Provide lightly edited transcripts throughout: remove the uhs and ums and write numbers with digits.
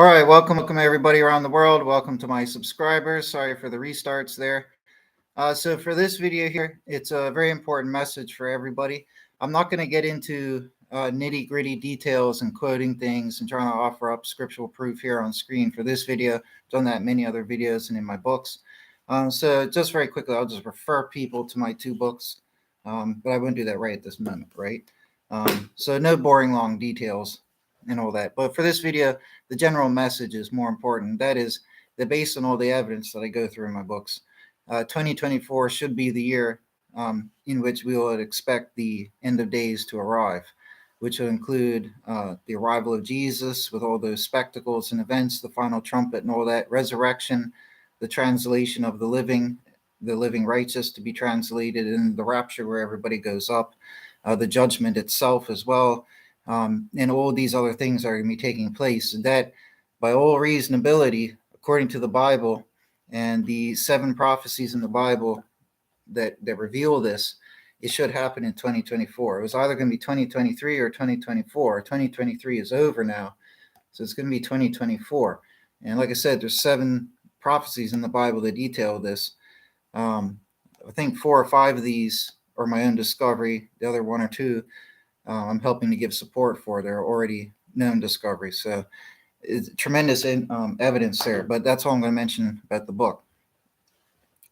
All right, welcome everybody around the world. Welcome to my subscribers. Sorry for the restarts there. So for this video here, it's a very important message for everybody. I'm not going to get into nitty gritty details and quoting things and trying to offer up scriptural proof here on screen for this video. I've done that in many other videos and in my books. So just very quickly, I'll just refer people to my two books, but I wouldn't do that right at this moment, right? So no boring long details and all that. But for this video, the general message is more important. That is that based on all the evidence that I go through in my books, 2024 should be the year in which we will expect the end of days to arrive, which will include the arrival of Jesus with all those spectacles and events, the final trumpet and all that, resurrection, the translation of the living righteous to be translated, and the rapture where everybody goes up, the judgment itself as well, and all these other things are going to be taking place. And that, by all reasonability, according to the Bible, and the 7 prophecies in the Bible that reveal this, it should happen in 2024. It was either going to be 2023 or 2024. 2023 is over now, so it's going to be 2024. And like I said, there's 7 prophecies in the Bible that detail this. I think 4 or 5 of these are my own discovery. The other 1 or 2 I'm helping to give support for. They're already known discoveries. So it's tremendous evidence there, but that's all I'm going to mention about the book.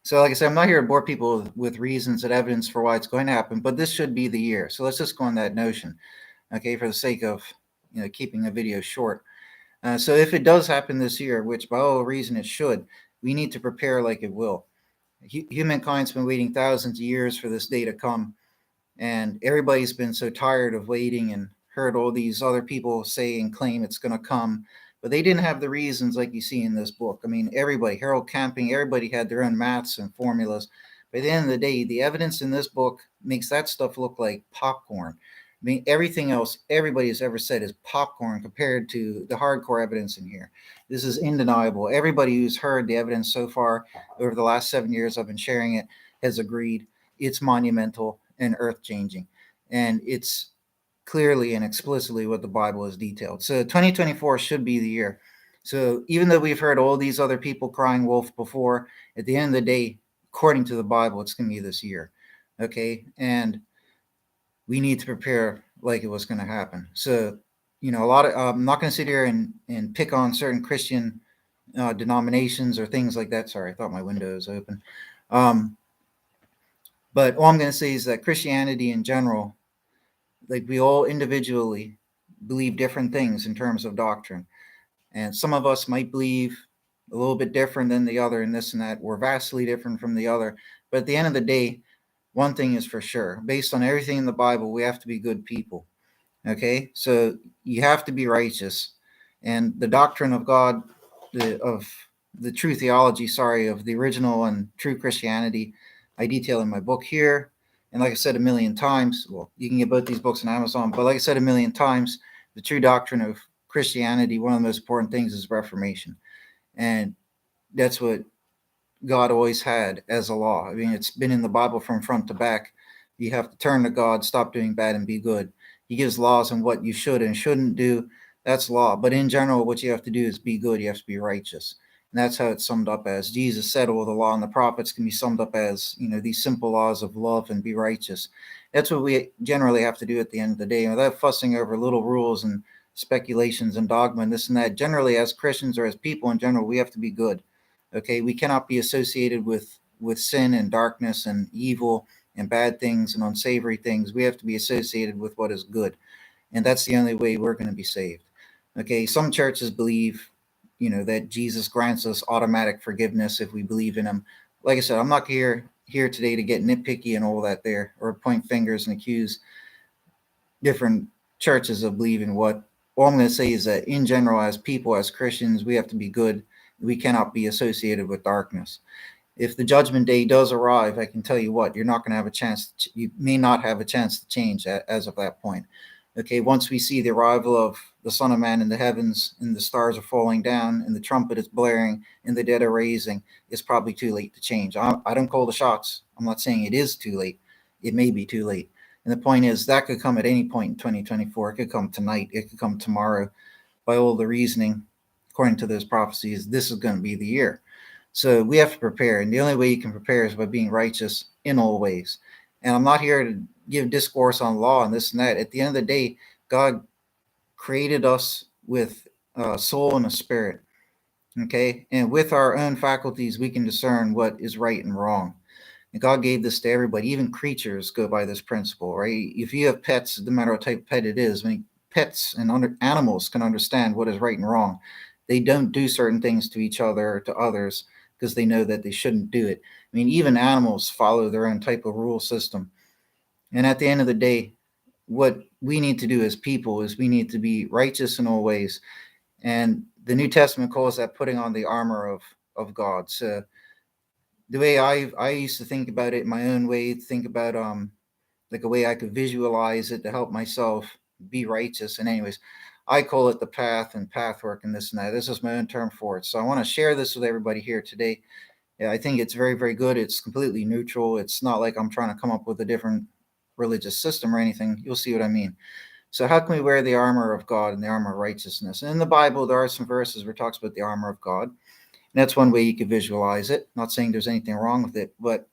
So like I said, I'm not here to bore people with reasons and evidence for why it's going to happen, but this should be the year. So let's just go on that notion, okay, for the sake of keeping the video short. So if it does happen this year, which by all reason it should, we need to prepare like it will. Humankind's been waiting thousands of years for this day to come, and everybody's been so tired of waiting and heard all these other people say and claim it's going to come, but they didn't have the reasons like you see in this book. I mean, everybody, Harold Camping, everybody had their own maths and formulas. But at the end of the day, the evidence in this book makes that stuff look like popcorn. I mean, everything else everybody has ever said is popcorn compared to the hardcore evidence in here. This is undeniable. Everybody who's heard the evidence so far over the last 7 years I've been sharing it has agreed it's monumental and earth-changing. And it's clearly and explicitly what the Bible has detailed. So 2024 should be the year. So even though we've heard all these other people crying wolf before, at the end of the day, according to the Bible, it's going to be this year. Okay? And we need to prepare like it was going to happen. So, a lot of, I'm not going to sit here and pick on certain Christian denominations or things like that. Sorry, I thought my window was open. But all I'm going to say is that Christianity in general, like we all individually believe different things in terms of doctrine. And some of us might believe a little bit different than the other and this and that. We're vastly different from the other. But at the end of the day, one thing is for sure. Based on everything in the Bible, we have to be good people. Okay? So you have to be righteous. And the doctrine of God, of the true theology, of the original and true Christianity, I detail in my book here. And like I said a million times, well, you can get both these books on Amazon, but like I said a million times, the true doctrine of Christianity, one of the most important things is Reformation. And that's what God always had as a law. I mean, it's been in the Bible from front to back. You have to turn to God, stop doing bad, and be good. He gives laws on what you should and shouldn't do. That's law. But in general, what you have to do is be good. You have to be righteous. And that's how it's summed up as. Jesus said all the law and the prophets can be summed up as, these simple laws of love and be righteous. That's what we generally have to do at the end of the day. Without fussing over little rules and speculations and dogma and this and that, generally as Christians or as people in general, we have to be good. Okay, we cannot be associated with sin and darkness and evil and bad things and unsavory things. We have to be associated with what is good. And that's the only way we're going to be saved. Okay, some churches believe that Jesus grants us automatic forgiveness if we believe in him. Like I said, I'm not here today to get nitpicky and all that there, or point fingers and accuse different churches of believing what. All I'm going to say is that in general, as people, as Christians, we have to be good. We cannot be associated with darkness. If the judgment day does arrive, I can tell you what, you're not going to have a chance. You may not have a chance to change as of that point. Okay, once we see the arrival of the Son of Man in the heavens and the stars are falling down and the trumpet is blaring and the dead are raising, it's probably too late to change. I don't call the shots. I'm not saying it is too late. It may be too late. And the point is that could come at any point in 2024. It could come tonight. It could come tomorrow by all the reasoning, according to those prophecies, this is going to be the year. So we have to prepare, and the only way you can prepare is by being righteous in all ways. And I'm not here to give discourse on law and this and that. At the end of the day, God created us with a soul and a spirit. Okay, and with our own faculties, we can discern what is right and wrong. And God gave this to everybody. Even creatures go by this principle, right? If you have pets, no matter what type of pet it is, I mean, pets and animals can understand what is right and wrong. They don't do certain things to each other or to others because they know that they shouldn't do it. I mean, even animals follow their own type of rule system. And at the end of the day, what we need to do as people is we need to be righteous in all ways. And the New Testament calls that putting on the armor of God. So the way I used to think about it in my own way, think about like a way I could visualize it to help myself be righteous. And anyways, I call it the path and path work and this and that. This is my own term for it. So I want to share this with everybody here today. Yeah, I think it's very, very good. It's completely neutral. It's not like I'm trying to come up with a different religious system or anything. You'll see what I mean. So how can we wear the armor of God and the armor of righteousness? And in the Bible, there are some verses where it talks about the armor of God. And that's one way you could visualize it. Not saying there's anything wrong with it, but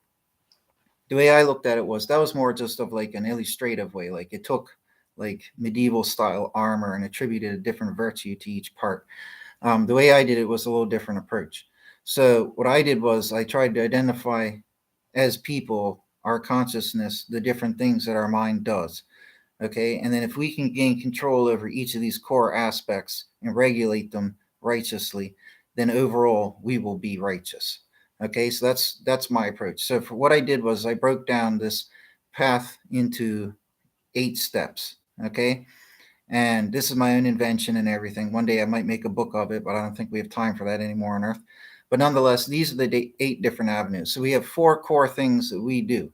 the way I looked at it was that was more just of like an illustrative way. Like it took like medieval style armor and attributed a different virtue to each part. The way I did it was a little different approach. So what I did was I tried to identify as people, our consciousness, the different things that our mind does. Okay. And then if we can gain control over each of these core aspects and regulate them righteously, then overall we will be righteous. Okay. So that's my approach. So for what I did was I broke down this path into 8 steps. Okay. And this is my own invention and everything. One day I might make a book of it, but I don't think we have time for that anymore on earth. But nonetheless, these are the 8 different avenues. So we have 4 core things that we do.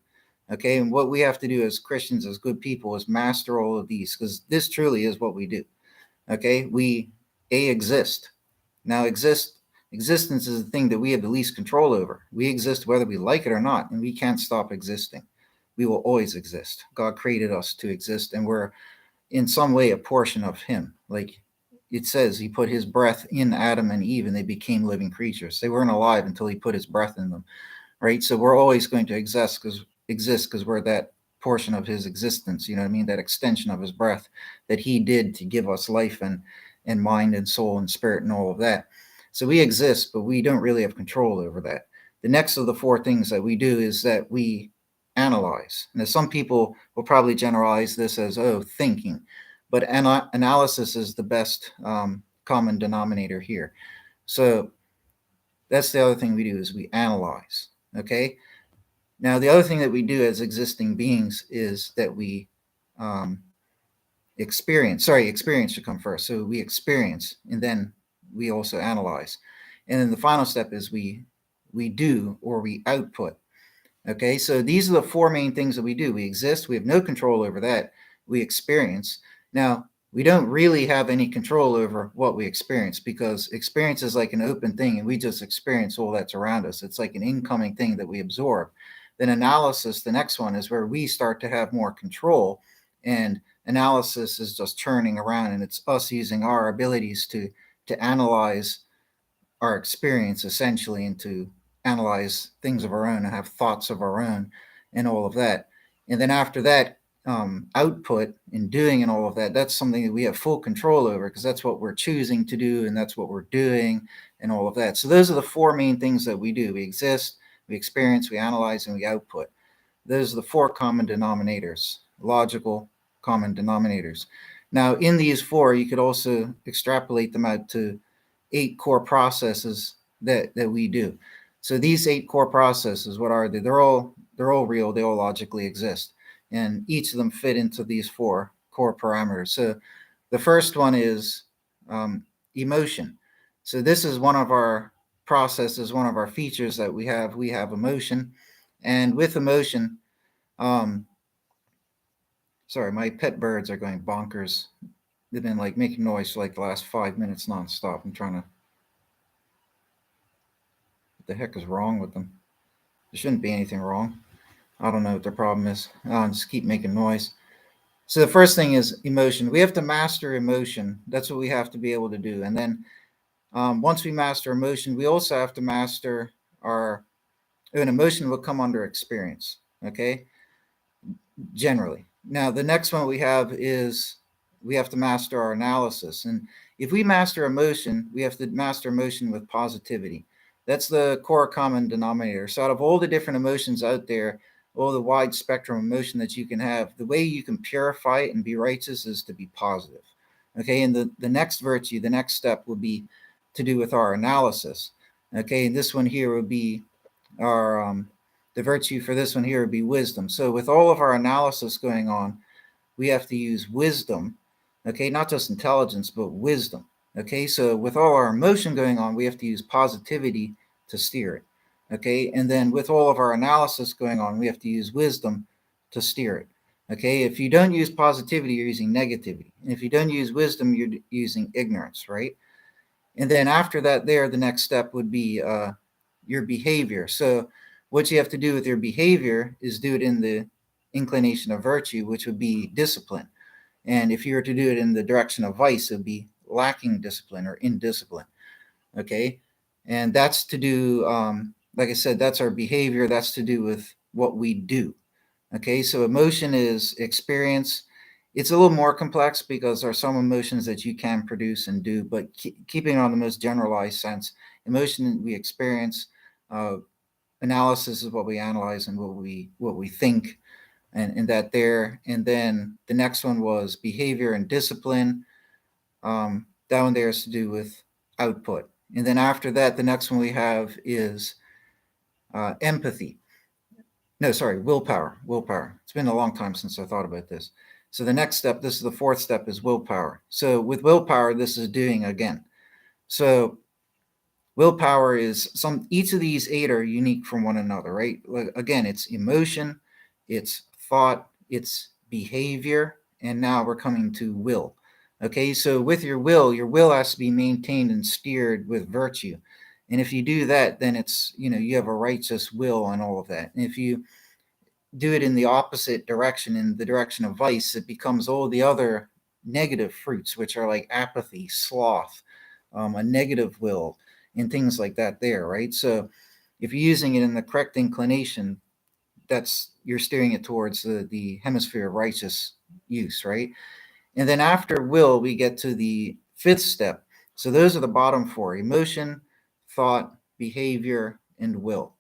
Okay. And what we have to do as Christians, as good people, is master all of these, because this truly is what we do. Okay. We exist. Now, existence is the thing that we have the least control over. We exist whether we like it or not, and we can't stop existing. We will always exist. God created us to exist, and we're in some way a portion of him. Like it says, he put his breath in Adam and Eve and they became living creatures. They weren't alive until he put his breath in them, right? So we're always going to exist because we're that portion of his existence, you know what I mean? That extension of his breath that he did to give us life and mind and soul and spirit and all of that. So we exist, but we don't really have control over that. The next of the 4 things that we do is that we analyze. Now, some people will probably generalize this as, thinking, but analysis is the best common denominator here. So that's the other thing we do is we analyze. Okay. Now, the other thing that we do as existing beings is that we experience. Sorry, experience should come first. So we experience, and then we also analyze. And then the final step is we do, or we output. Okay, so these are the 4 main things that we do. We exist. We have no control over that. We experience. Now, we don't really have any control over what we experience, because experience is like an open thing and we just experience all that's around us. It's like an incoming thing that we absorb. Then analysis, the next one, is where we start to have more control, and analysis is just churning around, and it's us using our abilities to analyze our experience essentially, and to analyze things of our own and have thoughts of our own and all of that. And then after that, output and doing and all of that, that's something that we have full control over, because that's what we're choosing to do and that's what we're doing and all of that. So those are the 4 main things that we do. We exist, we experience, we analyze, and we output. Those are the 4 common denominators, logical common denominators. Now, in these 4, you could also extrapolate them out to 8 core processes that we do. So these 8 core processes, what are they? They're all real. They all logically exist, and each of them fit into these 4 core parameters. So the first one is emotion. So this is one of our processes, one of our features that we have. We have emotion, and with emotion, sorry, my pet birds are going bonkers. They've been like making noise for like the last 5 minutes nonstop. I'm trying to. What the heck is wrong with them? There shouldn't be anything wrong. I don't know what their problem is. I'll just keep making noise. So the first thing is emotion. We have to master emotion. That's what we have to be able to do. And then Once we master emotion, we also have to master our, an emotion will come under experience. Okay, generally. Now, the next one we have is we have to master our analysis. And if we master emotion, we have to master emotion with positivity. That's the core common denominator. So, out of all the different emotions out there, all the wide spectrum of emotion that you can have, the way you can purify it and be righteous is to be positive. Okay, and the next virtue, the next step will be to do with our analysis. Okay, and this one here would be our the virtue for this one here would be wisdom. So with all of our analysis going on, we have to use wisdom. Okay, not just intelligence, but wisdom. Okay, so with all our emotion going on, we have to use positivity to steer it. Okay, and then with all of our analysis going on, we have to use wisdom to steer it. Okay, if you don't use positivity, you're using negativity. And if you don't use wisdom, you're using ignorance, right? And then after that, the next step would be your behavior. So what you have to do with your behavior is do it in the inclination of virtue, which would be discipline. And if you were to do it in the direction of vice, it would be lacking discipline or indiscipline. Okay. And that's to do, like I said, that's our behavior. That's to do with what we do. Okay. So emotion is experience. It's a little more complex because there are some emotions that you can produce and do, but keeping it on the most generalized sense, emotion we experience, uh, analysis is what we analyze and what we think, and that there. And then the next one was behavior and discipline. That one there is to do with output. And then after that, the next one we have is empathy. No, sorry, willpower. Willpower. It's been a long time since I thought about this. So the next step, this is the fourth step, is willpower. So with willpower, this is doing again. So willpower is some, each of these eight are unique from one another, right? Like, again, it's emotion, it's thought, it's behavior, and now we're coming to will. Okay, so with your will has to be maintained and steered with virtue. And if you do that, then it's, you have a righteous will and all of that. And if you do it in the opposite direction, in the direction of vice, it becomes all the other negative fruits, which are like apathy, sloth, a negative will, and things like that there, right? So if you're using it in the correct inclination, that's, you're steering it towards the hemisphere of righteous use, right? And then after will, we get to the fifth step. So those are the bottom four: emotion, thought, behavior, and will.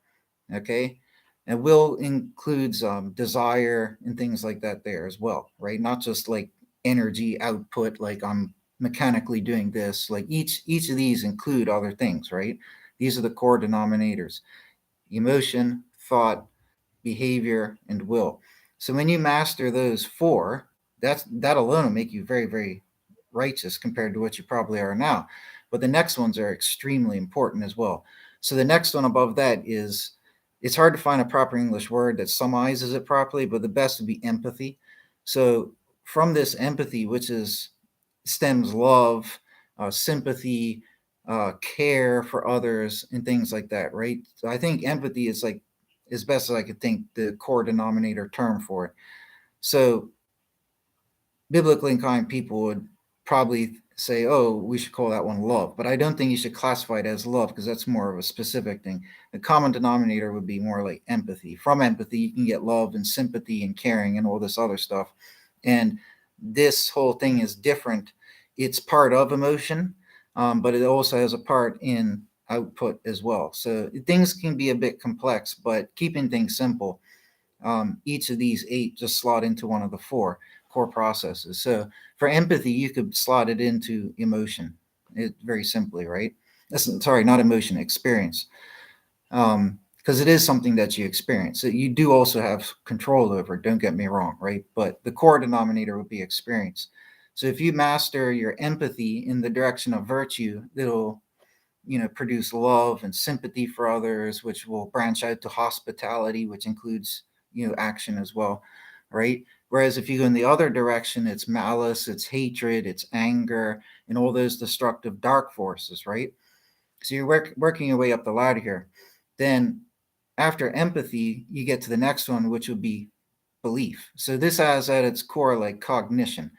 Okay. And will includes desire and things like that there as well, right? Not just like energy output, like I'm mechanically doing this. Like each of these include other things, right? These are the core denominators: emotion, thought, behavior, and will. So when you master those four, that alone will make you very, very righteous compared to what you probably are now. But the next ones are extremely important as well. So the next one above that is, it's hard to find a proper English word that summarizes it properly, but the best would be empathy. So from this empathy, which is stems love, sympathy, care for others, and things like that, right? So I think empathy is like, as best as I could think, the core denominator term for it. So biblically inclined people would probably say, oh, we should call that one love. But I don't think you should classify it as love, because that's more of a specific thing. The common denominator would be more like empathy. From empathy, you can get love and sympathy and caring and all this other stuff. And this whole thing is different. It's part of emotion, but it also has a part in output as well. So things can be a bit complex, but keeping things simple, each of these eight just slot into one of the four core processes. So for empathy, you could slot it into emotion, very simply, right? Sorry, not emotion, experience. Because it is something that you experience. So you do also have control over, don't get me wrong, right? But the core denominator would be experience. So if you master your empathy in the direction of virtue, it'll, produce love and sympathy for others, which will branch out to hospitality, which includes, action as well, right? Whereas if you go in the other direction, it's malice, it's hatred, it's anger, and all those destructive dark forces, right? So you're working your way up the ladder here. Then after empathy, you get to the next one, which would be belief. So this has at its core like cognition.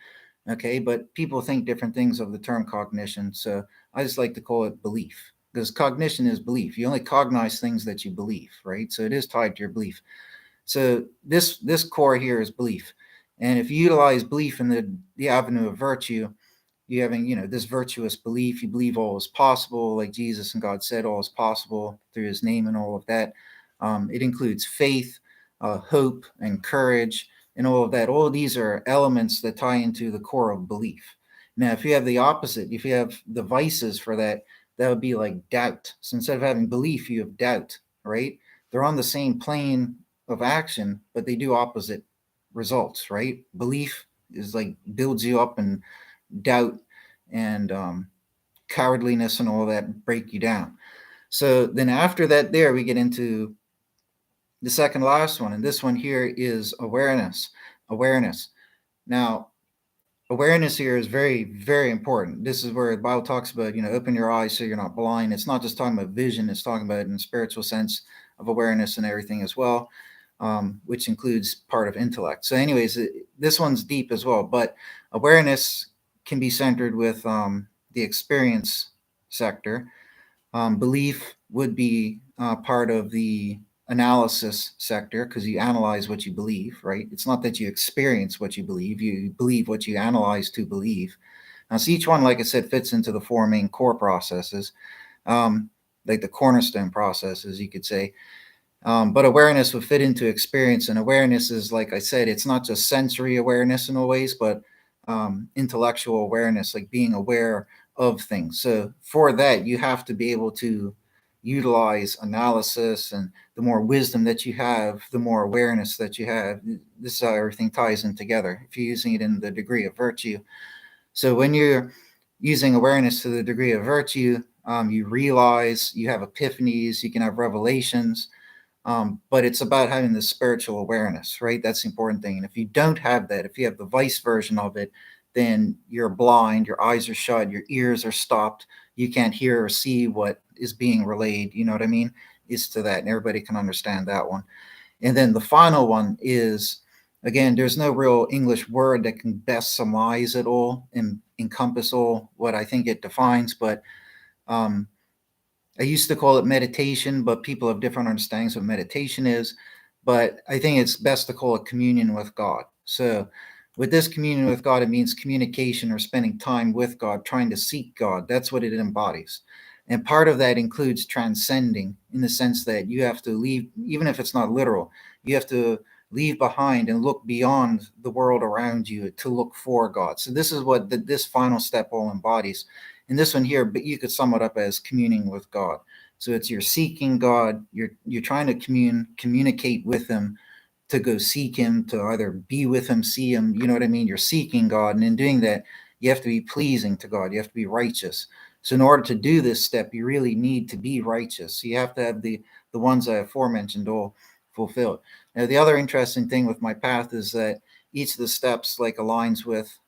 Okay, but people think different things of the term cognition. So I just like to call it belief, because cognition is belief. You only cognize things that you believe, right? So it is tied to your belief. So this core here is belief. And if you utilize belief in the avenue of virtue, you having, this virtuous belief, you believe all is possible, like Jesus and God said all is possible through his name and all of that. It includes faith, hope, and courage, and all of that. All of these are elements that tie into the core of belief. Now, if you have the opposite, if you have the vices for that, that would be like doubt. So instead of having belief, you have doubt, right? They're on the same plane of action, but they do opposite results, right? Belief is like builds you up, and doubt and cowardliness and all that break you down. So then after that, there we get into the second last one, and this one here is awareness. Awareness. Now, awareness here is very, very important. This is where the Bible talks about, open your eyes so you're not blind. It's not just talking about vision, it's talking about it in the spiritual sense of awareness and everything as well, which includes part of intellect. So, anyways, this one's deep as well, but awareness can be centered with the experience sector. Belief would be part of the analysis sector, because you analyze what you believe, right? It's not that you experience what you believe what you analyze to believe. Now, so each one, like I said, fits into the four main core processes, like the cornerstone processes, you could say. But awareness would fit into experience, and awareness is, like I said, it's not just sensory awareness in a ways, but intellectual awareness, like being aware of things. So for that, you have to be able to utilize analysis, and the more wisdom that you have, the more awareness that you have. This is how everything ties in together. If you're using it in the degree of virtue, so when you're using awareness to the degree of virtue, you realize, you have epiphanies, you can have revelations, but it's about having the spiritual awareness, right? That's the important thing. And if you don't have that, if you have the vice version of it, then you're blind, your eyes are shut, your ears are stopped, you can't hear or see what is being relayed. You know what I mean? It's to that, and everybody can understand that one. And then the final one is, again, there's no real English word that can best surmise it all and encompass all what I think it defines, but um, I used to call it meditation, but people have different understandings of what meditation is. But I think it's best to call it communion with God. So, with this communion with God, it means communication or spending time with God, trying to seek God. That's what it embodies. And part of that includes transcending, in the sense that you have to leave, even if it's not literal, you have to leave behind and look beyond the world around you to look for God. So, this is what this final step all embodies. And this one here, but you could sum it up as communing with God. So it's you're seeking God, you're trying to communicate with him, to go seek him, to either be with him, see him, you know what I mean? You're seeking God, and in doing that, you have to be pleasing to God. You have to be righteous. So in order to do this step, you really need to be righteous. So you have to have the ones I aforementioned all fulfilled. Now, the other interesting thing with my path is that each of the steps like aligns with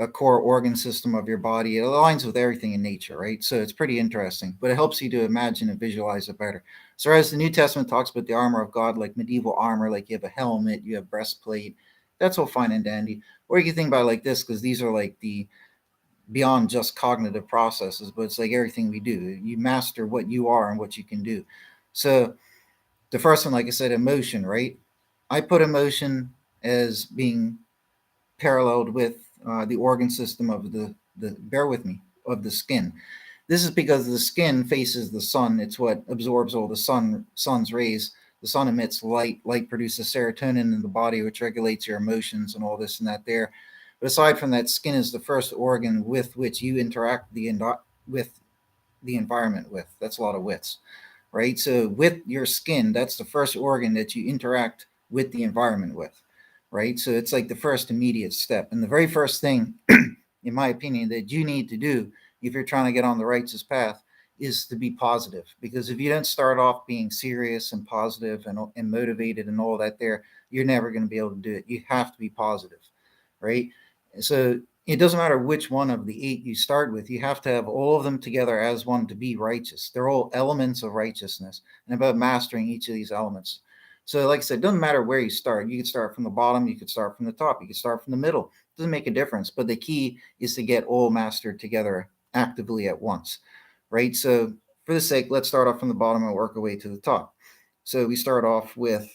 a core organ system of your body. It aligns with everything in nature, right? So it's pretty interesting, but it helps you to imagine and visualize it better. So as the New Testament talks about the armor of God, like medieval armor, like you have a helmet, you have breastplate, that's all fine and dandy. Or you can think about it like this, because these are like the beyond just cognitive processes, but it's like everything we do. You master what you are and what you can do. So the first one, like I said, emotion, right? I put emotion as being paralleled with the organ system of the bear with me, of the skin. This is because the skin faces the sun. It's what absorbs all the sun's rays. The sun emits light. Light produces serotonin in the body, which regulates your emotions and all this and that there. But aside from that, skin is the first organ with which you interact with the environment with. That's a lot of wits, right? So with your skin, that's the first organ that you interact with the environment with, right? So it's like the first immediate step. And the very first thing, in my opinion, that you need to do if you're trying to get on the righteous path is to be positive. Because if you don't start off being serious and positive and motivated and all that there, you're never going to be able to do it. You have to be positive, right? So it doesn't matter which one of the 8 you start with. You have to have all of them together as one to be righteous. They're all elements of righteousness, and about mastering each of these elements. So like I said, it doesn't matter where you start. You can start from the bottom, you could start from the top, you could start from the middle. doesn't make a difference. But the key is to get all mastered together actively at once, right? So for the sake, let's start off from the bottom and work our way to the top. So we start off with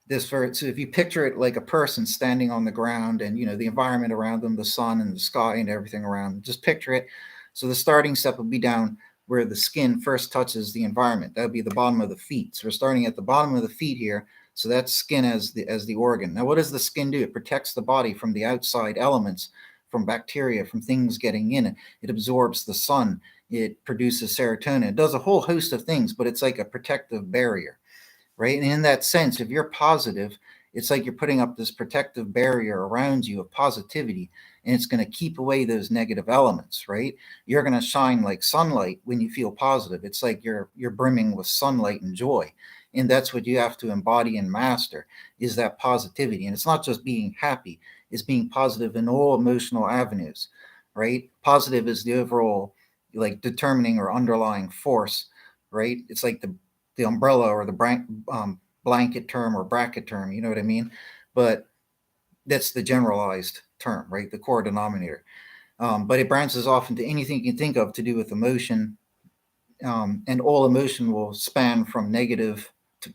this. So if you picture it like a person standing on the ground, and the environment around them, the sun and the sky and everything around them, just picture it. So the starting step would be down where the skin first touches the environment. That would be the bottom of the feet. So we're starting at the bottom of the feet here. So that's skin as the organ. Now, what does the skin do? It protects the body from the outside elements, from bacteria, from things getting in it. It absorbs the sun. It produces serotonin. It does a whole host of things, but it's like a protective barrier, right? And in that sense, if you're positive, it's like you're putting up this protective barrier around you of positivity, and it's going to keep away those negative elements, right? You're going to shine like sunlight when you feel positive. It's like you're brimming with sunlight and joy. And that's what you have to embody and master, is that positivity. And it's not just being happy, it's being positive in all emotional avenues, right? Positive is the overall like determining or underlying force, right? It's like the umbrella or the blanket term or bracket term, you know what I mean? But that's the generalized term, right? The core denominator. But it branches off into anything you can think of to do with emotion, and all emotion will span from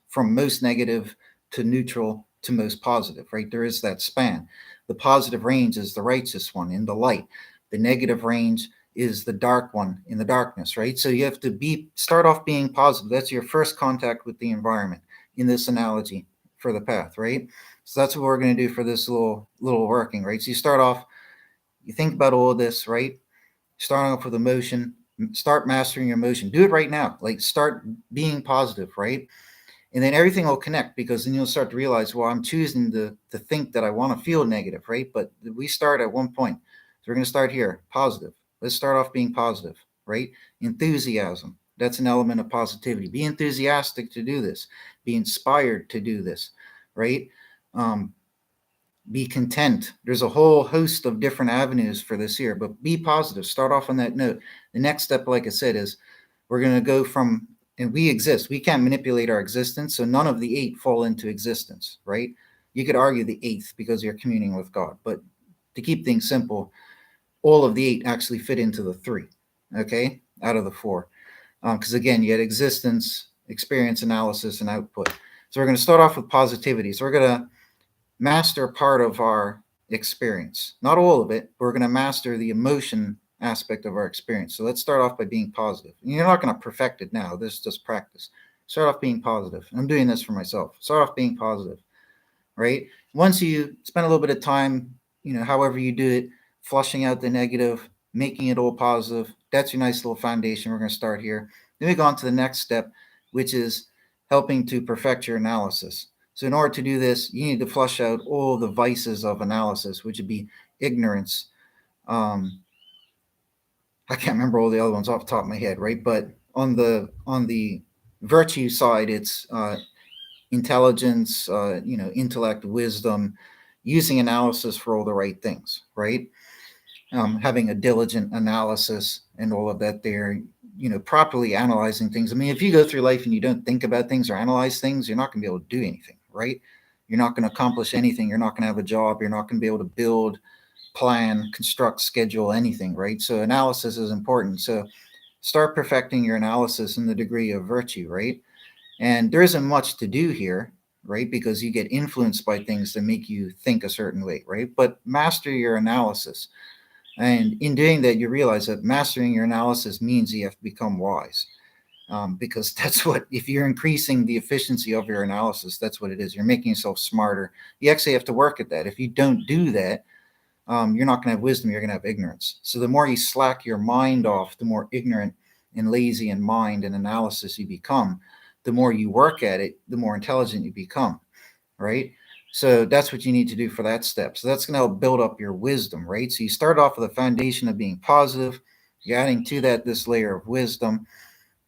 from most negative to neutral to most positive, right? There is that span. The positive range is the righteous one in the light. The negative range is the dark one in the darkness, right? So you have to start off being positive. That's your first contact with the environment in this analogy for the path, right? So that's what we're going to do for this little working, right? So you start off, you think about all of this, right? Starting off with emotion, start mastering your emotion. Do it right now. Like, start being positive, right? And then everything will connect, because then you'll start to realize, well, I'm choosing to think that I want to feel negative, right? But we start at one point. So we're going to start here, positive. Let's start off being positive, right? Enthusiasm. That's an element of positivity. Be enthusiastic to do this. Be inspired to do this, right? Be content. There's a whole host of different avenues for this here, but be positive. Start off on that note. The next step, like I said, is we're going to go from, and we exist. We can't manipulate our existence, so none of the 8 fall into existence, right? You could argue the 8th because you're communing with God, but to keep things simple, all of the 8 actually fit into the 3, okay, out of the 4. Because again, you had existence, experience, analysis, and output. So we're going to start off with positivity. So we're going to master part of our experience, not all of it. We're going to master the emotion aspect of our experience. So let's start off by being positive. And you're not going to perfect it now. This is just practice. Start off being positive. I'm doing this for myself. Start off being positive, right? Once you spend a little bit of time, however you do it, flushing out the negative, making it all positive, that's your nice little foundation. We're going to start here. Then we go on to the next step, which is helping to perfect your analysis. So in order to do this, you need to flush out all the vices of analysis, which would be ignorance. I can't remember all the other ones off the top of my head, right? But on the virtue side, it's intelligence, intellect, wisdom, using analysis for all the right things, right? Having a diligent analysis and all of that there, properly analyzing things. I mean, if you go through life and you don't think about things or analyze things, you're not going to be able to do anything, right? You're not going to accomplish anything. You're not going to have a job. You're not going to be able to build, plan, construct, schedule anything, right? So analysis is important. So start perfecting your analysis in the degree of virtue, right? And there isn't much to do here, right? Because you get influenced by things that make you think a certain way, right? But master your analysis. And in doing that, you realize that mastering your analysis means you have to become wise. Because that's what, if you're increasing the efficiency of your analysis, that's what it is. You're making yourself smarter. You actually have to work at that. If you don't do that, you're not going to have wisdom, you're going to have ignorance. So the more you slack your mind off, the more ignorant and lazy in mind and analysis you become. The more you work at it, the more intelligent you become, right? So that's what you need to do for that step. So that's going to help build up your wisdom, right? So you start off with a foundation of being positive. You're adding to that this layer of wisdom,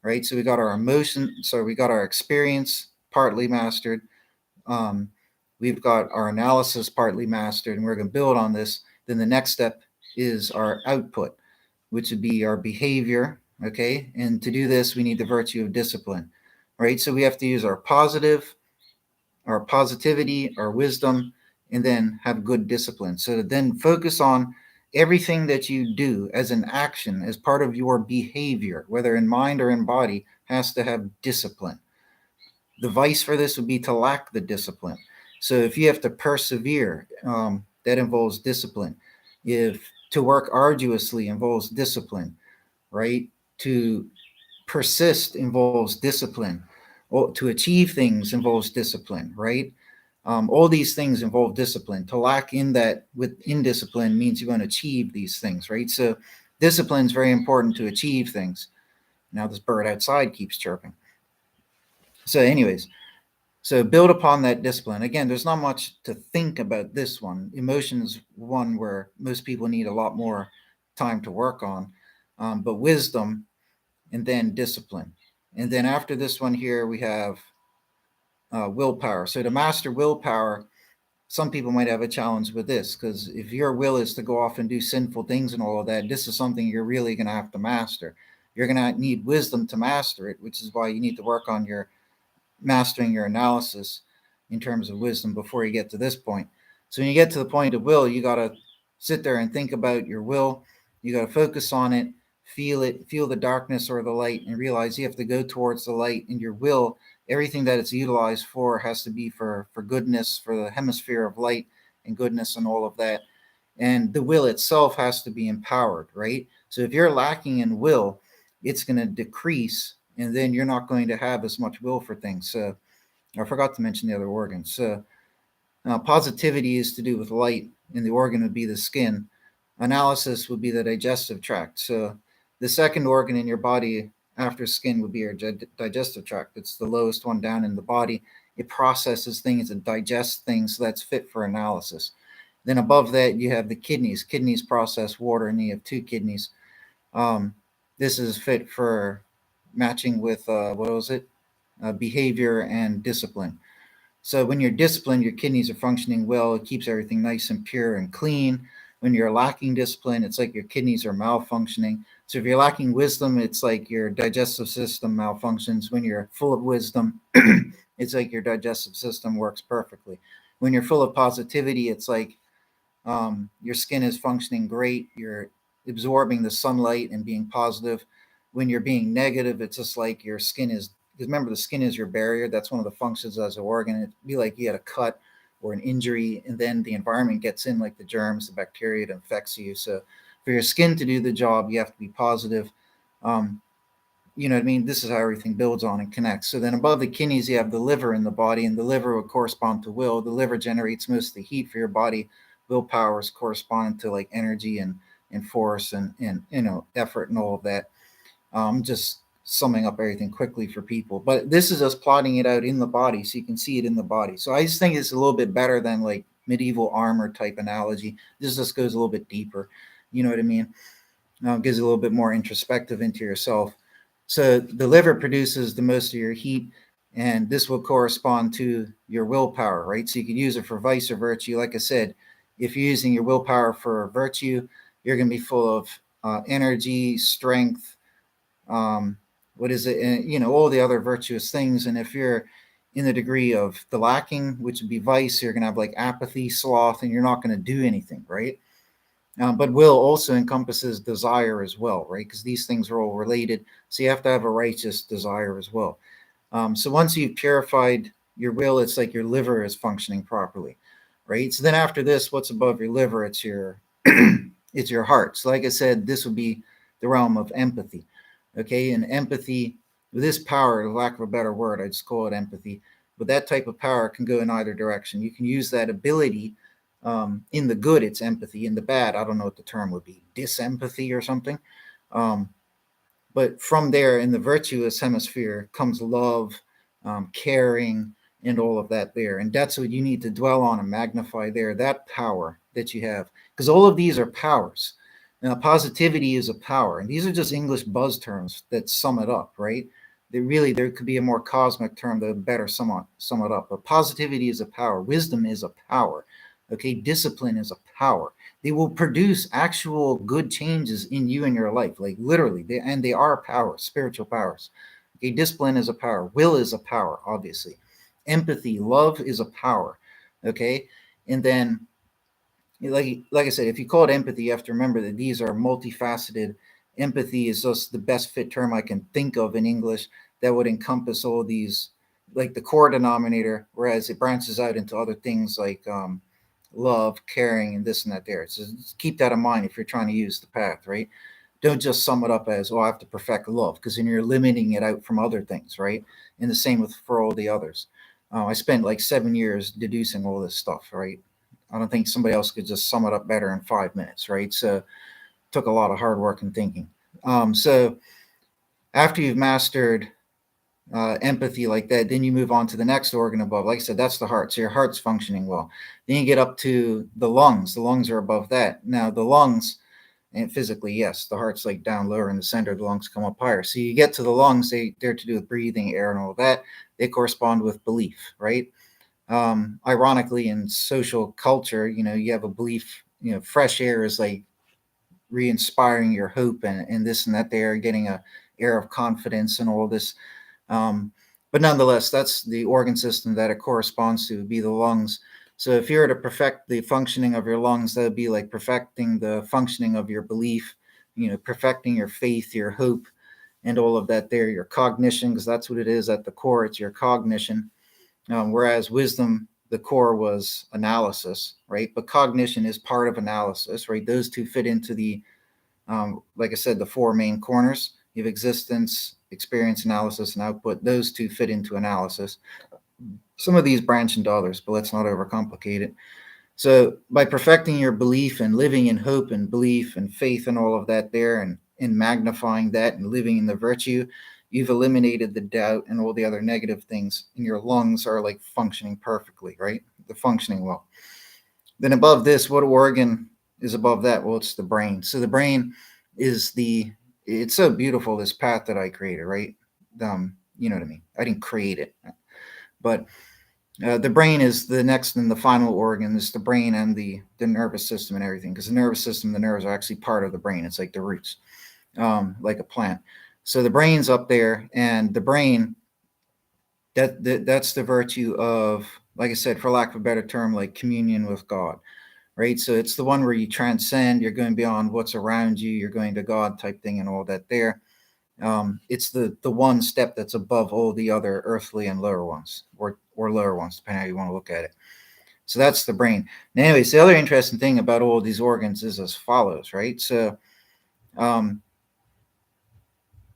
right? So we got our emotion. So we got our experience partly mastered. We've got our analysis partly mastered, and we're going to build on this. Then the next step is our output, which would be our behavior, okay? And to do this, we need the virtue of discipline, right? So we have to use our positivity, our wisdom, and then have good discipline. So then focus on everything that you do as an action, as part of your behavior, whether in mind or in body, has to have discipline. The vice for this would be to lack the discipline. So if you have to persevere, that involves discipline. If to work arduously involves discipline, right? To persist involves discipline. Or to achieve things involves discipline, right? All these things involve discipline. To lack in that with indiscipline means you want to achieve these things, right? So discipline is very important to achieve things. Now this bird outside keeps chirping. So, anyways, so build upon that discipline. Again, there's not much to think about this one. Emotions, one where most people need a lot more time to work on, but wisdom, and then discipline. And then after this one here, we have willpower. So to master willpower, some people might have a challenge with this, because if your will is to go off and do sinful things and all of that, this is something you're really going to have to master. You're going to need wisdom to master it, which is why you need to work on your mastering your analysis in terms of wisdom before you get to this point. So when you get to the point of will, you got to sit there and think about your will. You got to focus on it, feel the darkness or the light, and realize you have to go towards the light. And your will, everything that it's utilized for, has to be for goodness, for the hemisphere of light and goodness and all of that. And the will itself has to be empowered, right? So if you're lacking in will, it's going to decrease, and then you're not going to have as much will for things. So I forgot to mention the other organs. So positivity is to do with light, and the organ would be the skin. Analysis would be the digestive tract. So the second organ in your body after skin would be your digestive tract. It's the lowest one down in the body. It processes things and digests things, so that's fit for analysis. Then above that, you have the kidneys. Kidneys process water, and you have two kidneys. This is fit for matching with behavior and discipline. So when you're disciplined, your kidneys are functioning well. It keeps everything nice and pure and clean. When you're lacking discipline, it's like your kidneys are malfunctioning. So if you're lacking wisdom, it's like your digestive system malfunctions. When you're full of wisdom, it's like your digestive system works perfectly. When you're full of positivity, it's like your skin is functioning great. You're absorbing the sunlight and being positive. When you're being negative, it's just like your skin is, because remember, the skin is your barrier. That's one of the functions as an organ. It'd be like you had a cut or an injury, and then the environment gets in, like the germs, the bacteria, that infects you. So for your skin to do the job, you have to be positive. You know what I mean? This is how everything builds on and connects. So then above the kidneys, you have the liver in the body, and the liver will correspond to will. The liver generates most of the heat for your body. Willpower is corresponding to like energy and force and effort and all of that. Just summing up everything quickly for people, but this is us plotting it out in the body, so you can see it in the body. So I just think it's a little bit better than like medieval armor type analogy. This just goes a little bit deeper. You know what I mean? Gives a little bit more introspective into yourself. So the liver produces the most of your heat, and this will correspond to your willpower, right? So you can use it for vice or virtue. Like I said, if you're using your willpower for virtue, you're going to be full of energy, strength, what is it? And, all the other virtuous things. And if you're in the degree of the lacking, which would be vice, you're going to have like apathy, sloth, and you're not going to do anything, right? But will also encompasses desire as well, right? Because these things are all related. So you have to have a righteous desire as well. So once you've purified your will, it's like your liver is functioning properly, right? So then after this, what's above your liver? It's your it's your heart. So like I said, this would be the realm of empathy. Okay, and empathy, with this power, lack of a better word, I just call it empathy. But that type of power can go in either direction. You can use that ability. In the good, it's empathy. In the bad, I don't know what the term would be, disempathy or something. But from there, in the virtuous hemisphere, comes love, caring, and all of that there. And that's what you need to dwell on and magnify there, that power that you have. Because all of these are powers. Now, positivity is a power. And these are just English buzz terms that sum it up, right? There could be a more cosmic term that would better sum it up. But positivity is a power. Wisdom is a power. Okay, discipline is a power. They will produce actual good changes in you and your life, like literally. They are powers, spiritual powers. Okay, discipline is a power. Will is a power, obviously. Empathy, love is a power. Okay, And then, like I said, if you call it empathy, you have to remember that these are multifaceted. Empathy is just the best fit term I can think of in English that would encompass all these, like the core denominator, whereas it branches out into other things like love, caring, and this and that there. So just keep that in mind if you're trying to use the path, right? Don't just sum it up as, oh, I have to perfect love, because then you're limiting it out from other things, right? And the same with for all the others. I spent like 7 years deducing all this stuff, right? I don't think somebody else could just sum it up better in 5 minutes, right? So it took a lot of hard work and thinking. So after you've mastered empathy like that, then you move on to the next organ above. Like I said, that's the heart. So your heart's functioning well. Then you get up to the lungs. The lungs are above that. Now the lungs, and physically, yes, the heart's like down lower in the center. The lungs come up higher. So you get to the lungs. They're to do with breathing, air, and all that. They correspond with belief, right? Ironically, in social culture, you have a belief. Fresh air is like re-inspiring your hope and this and that. They are getting a air of confidence and all this. But nonetheless, that's the organ system that it corresponds to, be the lungs. So if you were to perfect the functioning of your lungs, that would be like perfecting the functioning of your belief, perfecting your faith, your hope, and all of that there, your cognition, because that's what it is at the core. It's your cognition. Whereas wisdom, the core was analysis, right? But cognition is part of analysis, right? Those two fit into the, like I said, the four main corners. You have existence, experience, analysis, and output. Those two fit into analysis. Some of these branch into others, but let's not overcomplicate it. So by perfecting your belief and living in hope and belief and faith and all of that there, and magnifying that and living in the virtue, you've eliminated the doubt and all the other negative things, and your lungs are like functioning perfectly, right? They're functioning well. Then above this, what organ is above that? Well, it's the brain. So the brain is it's so beautiful, this path that I created, right? You know what I mean? I didn't create it, but the brain is the next and the final organ. Is the brain and the nervous system and everything, because the nervous system, the nerves are actually part of the brain. It's like the roots, like a plant. So the brain's up there, and the brain, that's the virtue of, like I said, for lack of a better term, like communion with God, right? So it's the one where you transcend, you're going beyond what's around you, you're going to God type thing and all that there. It's the one step that's above all the other earthly and lower ones, or lower ones, depending how you want to look at it. So that's the brain. Now, anyways, the other interesting thing about all these organs is as follows, right? So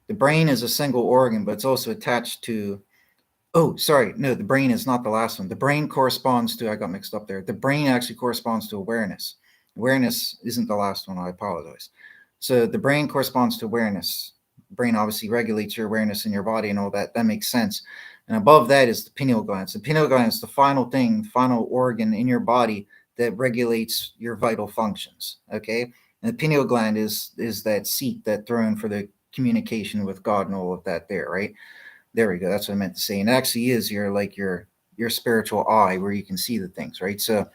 the brain is a single organ, but it's also attached to, oh, sorry, no, the brain is not the last one. The brain corresponds to, I got mixed up there. The brain actually corresponds to awareness. Awareness isn't the last one, I apologize. So the brain corresponds to awareness. The brain obviously regulates your awareness in your body and all that. That makes sense. And above that is the pineal gland. So the pineal gland is the final organ in your body that regulates your vital functions. Okay. And the pineal gland is that seat, that throne for the communication with God and all of that there, right? There we go. That's what I meant to say. And it actually is your spiritual eye, where you can see the things, right? So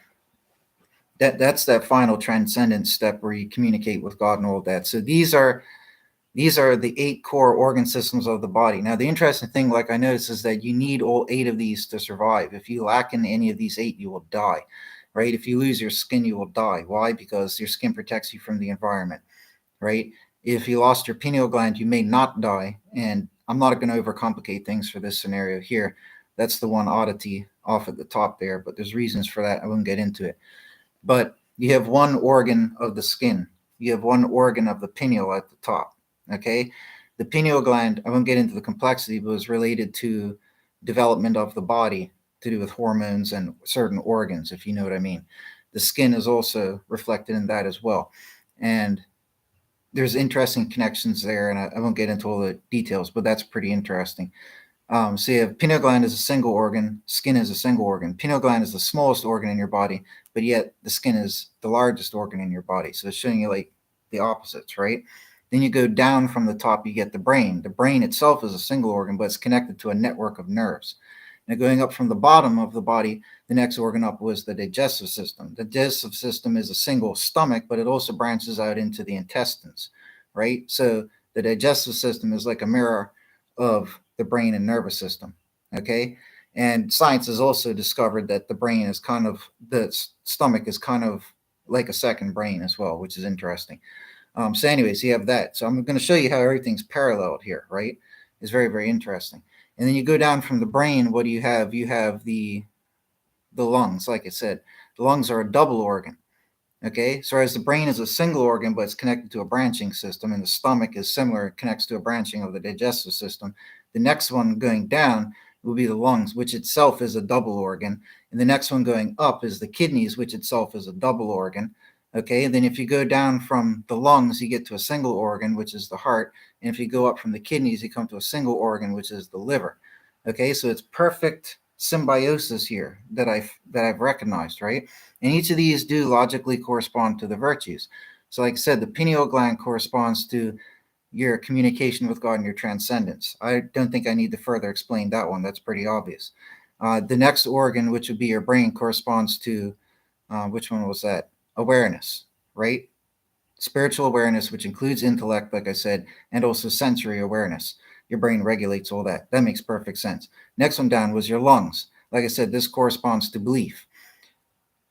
that's that final transcendent step where you communicate with God and all of that. So these are the 8 core organ systems of the body. Now, the interesting thing, like I noticed, is that you need all 8 of these to survive. If you lack in any of these 8, you will die, right? If you lose your skin, you will die. Why? Because your skin protects you from the environment, right? If you lost your pineal gland, you may not die. And I'm not going to overcomplicate things for this scenario here. That's the one oddity off at the top there, but there's reasons for that. I won't get into it. But you have one organ of the skin. You have one organ of the pineal at the top, okay? The pineal gland, I won't get into the complexity, but is related to development of the body, to do with hormones and certain organs, if you know what I mean. The skin is also reflected in that as well. And there's interesting connections there, and I won't get into all the details, but that's pretty interesting. So you have pineal gland is a single organ, skin is a single organ. Pineal gland is the smallest organ in your body, but yet the skin is the largest organ in your body. So it's showing you like the opposites, right? Then you go down from the top, you get the brain. The brain itself is a single organ, but it's connected to a network of nerves. Now, going up from the bottom of the body, the next organ up was the digestive system. The digestive system is a single stomach, but it also branches out into the intestines, right? So the digestive system is like a mirror of the brain and nervous system, okay? And science has also discovered that the brain is kind of, the stomach is kind of like a second brain as well, which is interesting. So anyways, you have that. So I'm going to show you how everything's paralleled here, right? It's very, very interesting. And then you go down from the brain, what do you have? You have the lungs, like I said. The lungs are a double organ. Okay, so as the brain is a single organ, but it's connected to a branching system, and the stomach is similar, it connects to a branching of the digestive system. The next one going down will be the lungs, which itself is a double organ. And the next one going up is the kidneys, which itself is a double organ. Okay, and then if you go down from the lungs, you get to a single organ, which is the heart. And if you go up from the kidneys, you come to a single organ, which is the liver. Okay, so it's perfect symbiosis here that I've recognized, right? And each of these do logically correspond to the virtues. So like I said, the pineal gland corresponds to your communication with God and your transcendence. I don't think I need to further explain that one. That's pretty obvious. The next organ, which would be your brain, corresponds to, which one was that? Awareness, right? Spiritual awareness, which includes intellect, like I said, and also sensory awareness. Your brain regulates all that. That makes perfect sense. Next one down was your lungs. Like I said, this corresponds to belief.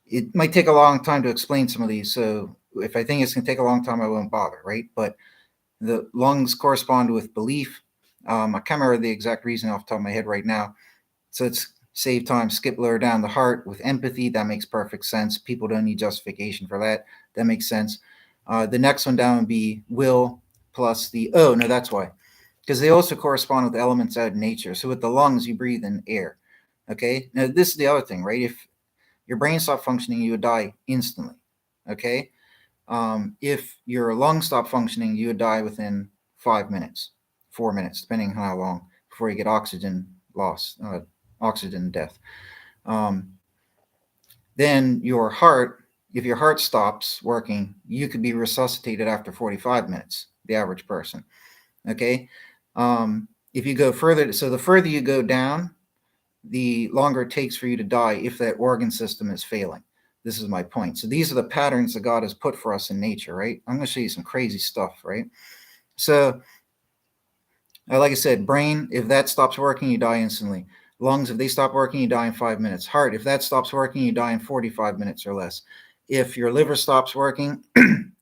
It might take a long time to explain some of these, so if I think it's going to take a long time, I won't bother, right? But the lungs correspond with belief. I can't remember the exact reason off the top of my head right now. So it's save time, skip lower down. The heart with empathy. That makes perfect sense. People don't need justification for that. That makes sense. The next one down would be will plus the, oh, no, that's why. Because they also correspond with elements out in nature. So with the lungs, you breathe in air. Okay. Now, this is the other thing, right? If your brain stopped functioning, you would die instantly. Okay. If your lungs stop functioning, you would die within 5 minutes, 4 minutes, depending on how long before you get oxygen loss, oxygen death. Then your heart, if your heart stops working, you could be resuscitated after 45 minutes, the average person. Okay. If you go further, so the further you go down, the longer it takes for you to die if that organ system is failing. This is my point. So these are the patterns that God has put for us in nature, right? I'm going to show you some crazy stuff, right? So, like I said, brain, if that stops working, you die instantly. Lungs, if they stop working, you die in 5 minutes. Heart, if that stops working, you die in 45 minutes or less. If your liver stops working,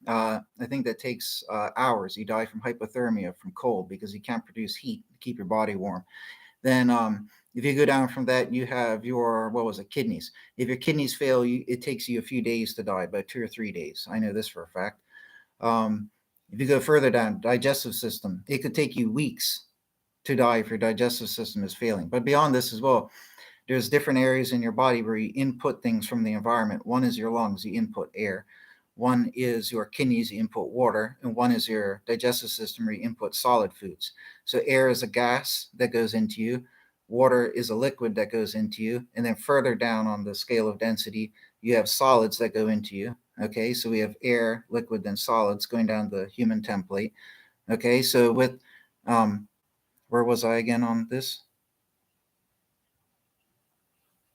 I think that takes hours. You die from hypothermia, from cold, because you can't produce heat to keep your body warm. Then if you go down from that, you have your, what was it, kidneys. If your kidneys fail, it takes you a few days to die, about 2 or 3 days. I know this for a fact. If you go further down, digestive system, it could take you weeks to die if your digestive system is failing. But beyond this as well, there's different areas in your body where you input things from the environment. One is your lungs, you input air. One is your kidneys, you input water. And one is your digestive system where you input solid foods. So air is a gas that goes into you. Water is a liquid that goes into you. And then further down on the scale of density, you have solids that go into you. Okay, so we have air, liquid, then solids going down the human template. Okay, so with, where was I again on this?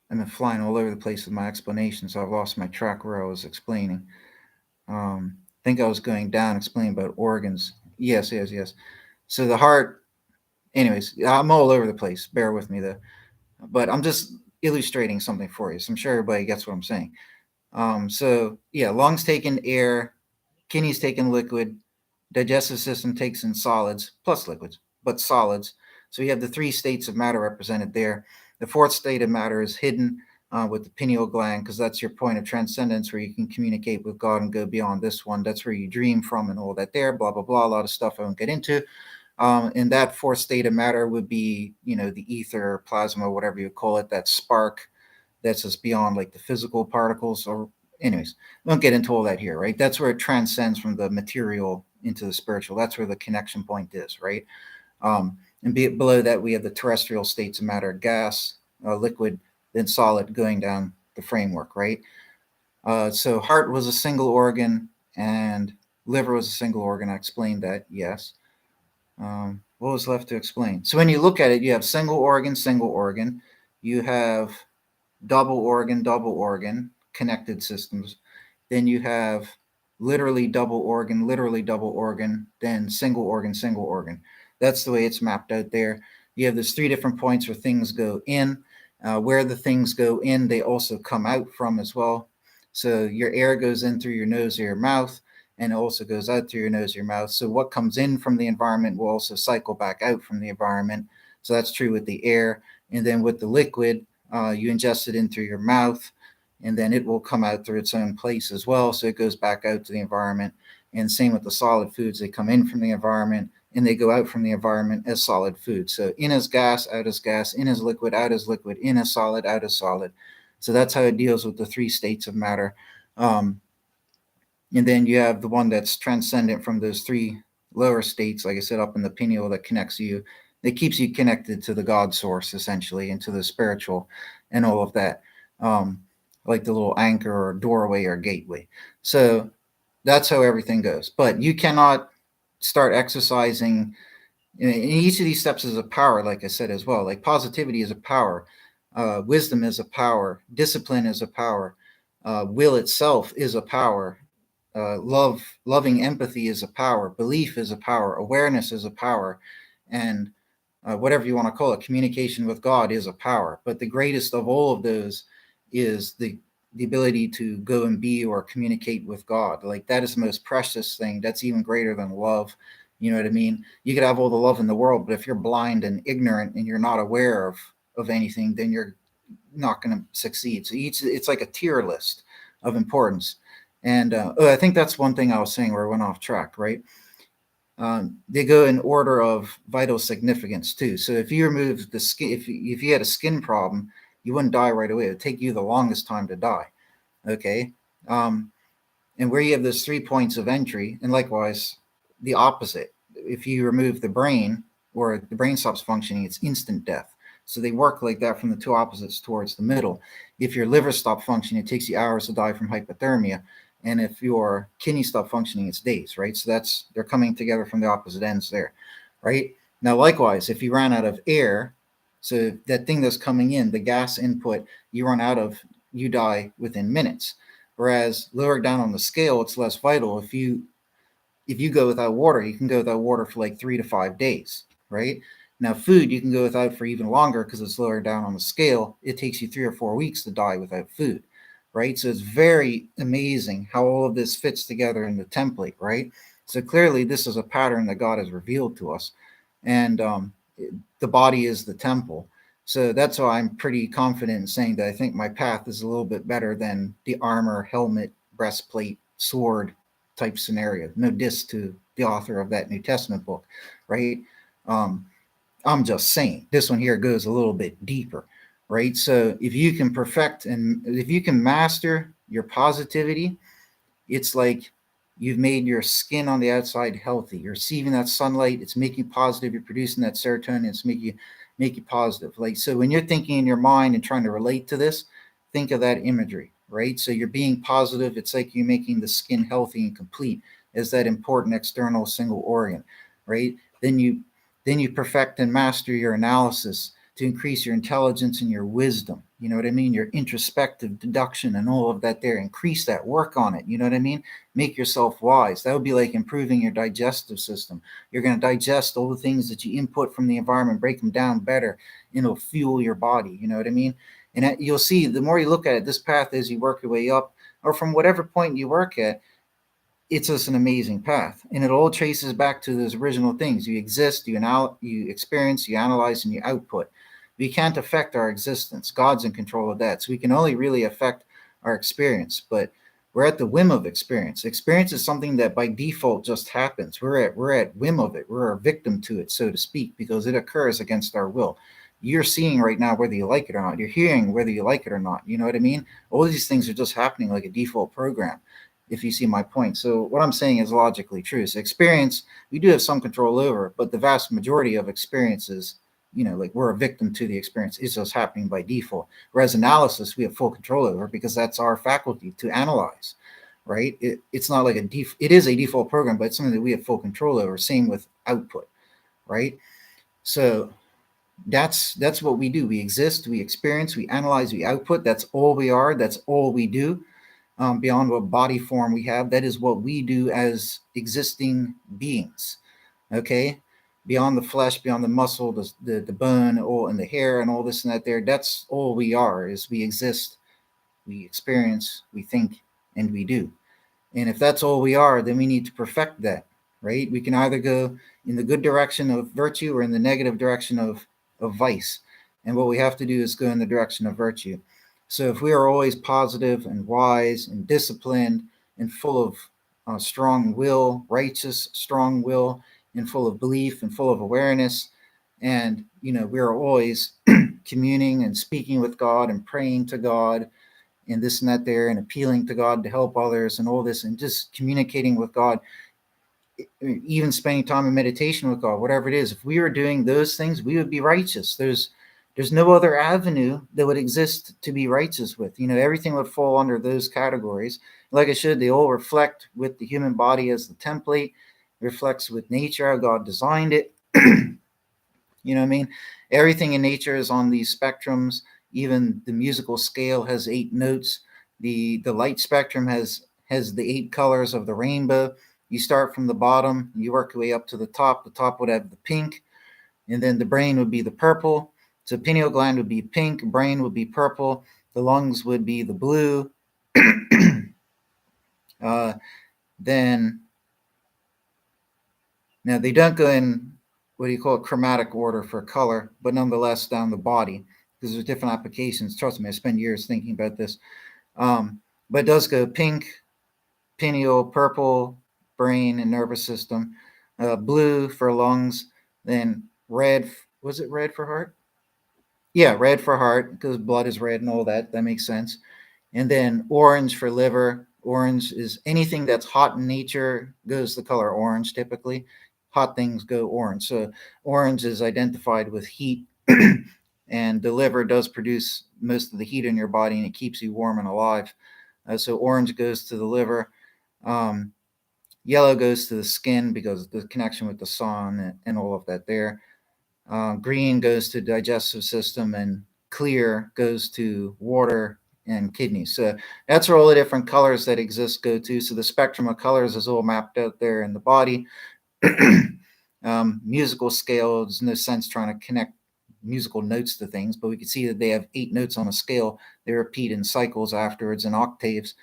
I've been flying all over the place with my explanation, so I've lost my track where I was explaining. I think I was going down explaining about organs. Yes. So the heart, anyways, I'm all over the place. Bear with me though. But I'm just illustrating something for you. So I'm sure everybody gets what I'm saying. So yeah, lungs take in air, kidneys take in liquid, digestive system takes in solids, plus liquids, but solids. So you have the 3 states of matter represented there. The 4th state of matter is hidden with the pineal gland, because that's your point of transcendence where you can communicate with God and go beyond this one. That's where you dream from and all that there, blah, blah, blah, a lot of stuff I won't get into. And that 4th state of matter would be, the ether, plasma, whatever you call it, that spark that's just beyond like the physical particles. Or anyways, we won't get into all that here, right? That's where it transcends from the material into the spiritual. That's where the connection point is, right? And below that, we have the terrestrial states of matter, gas, liquid, then solid, going down the framework, right? So heart was a single organ and liver was a single organ. I explained that, yes. What was left to explain? So when you look at it, you have single organ, you have double organ, connected systems. Then you have literally double organ, then single organ. That's the way it's mapped out there. You have these 3 different points where things go in. Where the things go in, they also come out from as well. So your air goes in through your nose or your mouth, and it also goes out through your nose or your mouth. So what comes in from the environment will also cycle back out from the environment. So that's true with the air. And then with the liquid, you ingest it in through your mouth, and then it will come out through its own place as well. So it goes back out to the environment. And same with the solid foods, they come in from the environment and they go out from the environment as solid food. So in as gas, out as gas, in as liquid, out as liquid, in as solid, out as solid. So that's how it deals with the three states of matter. Um, and then you have the one that's transcendent from those three lower states, like I said, up in the pineal that connects you, that keeps you connected to the God source, essentially, and to the spiritual and all of that, like the little anchor or doorway or gateway. So that's how everything goes. But you cannot start exercising. And each of these steps is a power, like I said as well. Like positivity is a power, wisdom is a power, discipline is a power, will itself is a power, loving empathy is a power, belief is a power, awareness is a power, and whatever you want to call it, communication with God is a power. But the greatest of all of those is the ability to go and be or communicate with God. Like that is the most precious thing. That's even greater than love. You know what I mean? You could have all the love in the world, but if you're blind and ignorant and you're not aware of anything, then you're not going to succeed. So it's like a tier list of importance. And I think that's one thing I was saying where I went off track, right? They go in order of vital significance too. So if you remove the skin, if you had a skin problem, you wouldn't die right away. It would take you the longest time to die. Okay. And where you have those 3 points of entry, and likewise the opposite. If you remove the brain or the brain stops functioning, it's instant death. So they work like that from the two opposites towards the middle. If your liver stops functioning, it takes you hours to die from hypothermia. And if your kidney stop functioning, it's days, right? So they're coming together from the opposite ends there, right? Now, likewise, if you ran out of air, so that thing that's coming in, the gas input, you run out of, you die within minutes. Whereas lower down on the scale, it's less vital. If you go without water, you can go without water for like 3 to 5 days, right? Now, food you can go without for even longer because it's lower down on the scale. It takes you 3 or 4 weeks to die without food, right? So it's very amazing how all of this fits together in the template, right? So clearly, this is a pattern that God has revealed to us, and the body is the temple. So that's why I'm pretty confident in saying that I think my path is a little bit better than the armor, helmet, breastplate, sword type scenario. No diss to the author of that New Testament book, right? Um, I'm just saying this one here goes a little bit deeper, right? So if you can perfect and if you can master your positivity, it's like you've made your skin on the outside healthy. You're receiving that sunlight. It's making you positive. You're producing that serotonin. It's make you positive. Like so, when you're thinking in your mind and trying to relate to this, think of that imagery, right? So you're being positive. It's like you're making the skin healthy and complete as that important external single organ, right? Then you perfect and master your analysis to increase your intelligence and your wisdom. You know what I mean? Your introspective deduction and all of that there. Increase that, work on it. You know what I mean? Make yourself wise. That would be like improving your digestive system. You're going to digest all the things that you input from the environment, break them down better, and it'll fuel your body. You know what I mean? And you'll see the more you look at it, this path as you work your way up, or from whatever point you work at, it's just an amazing path, and it all traces back to those original things. You exist, you experience, you analyze, and you output. We can't affect our existence. God's in control of that, so we can only really affect our experience. But we're at the whim of experience. Experience is something that by default just happens. We're at whim of it. We're a victim to it, so to speak, because it occurs against our will. You're seeing right now whether you like it or not. You're hearing whether you like it or not. You know what I mean? All these things are just happening like a default program, if you see my point. So what I'm saying is logically true. So experience, we do have some control over, but the vast majority of experiences, like we're a victim to the experience. It's just happening by default. Whereas analysis, we have full control over because that's our faculty to analyze, right? It's not like it is a default program, but it's something that we have full control over. Same with output, right? So that's what we do. We exist, we experience, we analyze, we output. That's all we are. That's all we do. Beyond what body form we have, that is what we do as existing beings. Okay. beyond the flesh, beyond the muscle, the bone, all and the hair, and all this and that. That's all we are. Is we exist, we experience, we think, and we do. And if that's all we are, then we need to perfect that, right? We can either go in the good direction of virtue or in the negative direction of vice. And what we have to do is go in the direction of virtue. So if we are always positive and wise and disciplined and full of strong will, righteous, strong will, and full of belief and full of awareness, and we are always communing and speaking with God and praying to God and this and that and appealing to God to help others and all this and just communicating with God, even spending time in meditation with God, whatever it is. If we were doing those things, we would be righteous. There's no other avenue that would exist to be righteous with. Everything would fall under those categories. Like I said, they all reflect with the human body as the template, reflects with nature, how God designed it. You know what I mean? Everything in nature is on these spectrums. Even the musical scale has 8 notes. The light spectrum has the 8 colors of the rainbow. You start from the bottom, you work your way up to the top. The top would have the pink, and then the brain would be the purple. So pineal gland would be pink, brain would be purple, the lungs would be the blue. Then now they don't go in what do you call it, chromatic order for color, but nonetheless down the body, because there's different applications. Trust me, I spent years thinking about this. But it does go pink, pineal, purple, brain and nervous system, blue for lungs, then red. Was it red for heart? Yeah, red for heart because blood is red and all that. That makes sense. And then orange for liver. Orange is anything that's hot in nature goes the color orange typically. Hot things go orange. So orange is identified with heat, and the liver does produce most of the heat in your body and it keeps you warm and alive. So orange goes to the liver. Yellow goes to the skin because of the connection with the sun and all of that there. Green goes to digestive system, and clear goes to water and kidneys. So that's where all the different colors that exist go to. So the spectrum of colors is all mapped out there in the body. Musical scale, there's no sense trying to connect musical notes to things, but we can see that they have 8 notes on a scale. They repeat in cycles afterwards in octaves.